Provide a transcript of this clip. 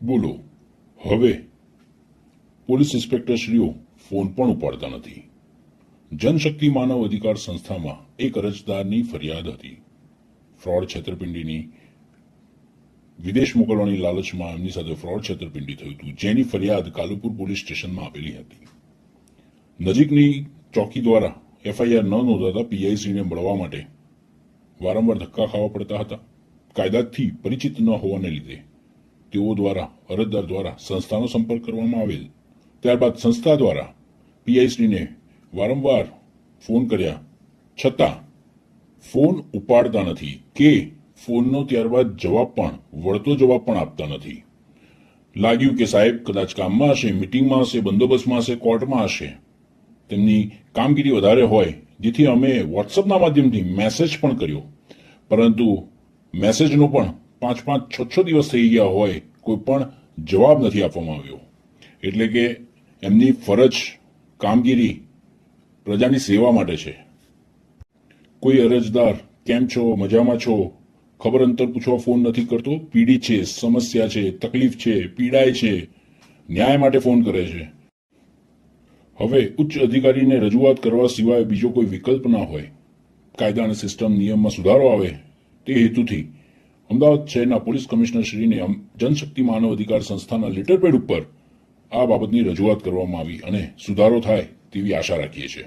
બોલો હવે police ઇન્સ્પેક્ટરશ્રીઓ phone પણ ઉપાડતા નથી। જનશક્તિ માનવ અધિકાર સંસ્થામાં એક અરજદારની ફરિયાદ હતી। ફ્રોડ છેતરપિંડીની વિદેશ મોકલવાની લાલચમાં એમની સાથે ફ્રોડ છેતરપિંડી થયું હતું, જેની ફરિયાદ કાલુપુર પોલીસ સ્ટેશનમાં આપેલી હતી। નજીકની ચોકી દ્વારા એફઆઈઆર ન નોંધાતા પીઆઈસીને મળવા માટે વારંવાર ધક્કા ખાવા પડતા હતા। કાયદાથી પરિચિત ન હોવાને લીધે તેઓ દ્વારા અરજદાર દ્વારા સંસ્થાનો સંપર્ક કરવામાં આવેલ। ત્યારબાદ સંસ્થા દ્વારા પીઆઈસીને વારંવાર ફોન કર્યા છતાં ફોન ઉપાડતા નથી કે ફોનનો ત્યારબાદ જવાબ પણ વળતો જવાબ પણ આપતા નથી। લાગ્યું કે સાહેબ કદાચ કામમાં હશે, મિટિંગમાં હશે, બંદોબસ્તમાં હશે, કોર્ટમાં હશે, તેમની કામગીરી વધારે હોય, જેથી અમે વોટ્સઅપના માધ્યમથી મેસેજ પણ કર્યો, પરંતુ મેસેજનો પણ 5-6 દિવસ થઈ ગયા હોય, કોઈ પણ જવાબ નથી આપવામાં આવ્યો। એટલે કે એમની ફરજ કામગીરી પ્રજાની સેવા માટે છે। કોઈ અરજદાર કેમ છો, મજામાં છો, ખબર અંતર પૂછવા ફોન નથી કરતો, પીડિત છે, સમસ્યા છે, તકલીફ છે, પીડાય છે, ન્યાય માટે ફોન કરે છે। હવે ઉચ્ચ અધિકારીને રજૂઆત કરવા સિવાય બીજો કોઈ વિકલ્પ ના હોય, કાયદા અને સિસ્ટમ નિયમમાં સુધારો આવે તે હેતુથી અમદાવાદ શહેરના પોલીસ કમિશનરશ્રીને જનશક્તિ માનવ અધિકાર સંસ્થાના લેટરપેડ ઉપર આ બાબતની રજૂઆત કરવામાં આવી અને સુધારો થાય તેવી આશા રાખીએ છીએ।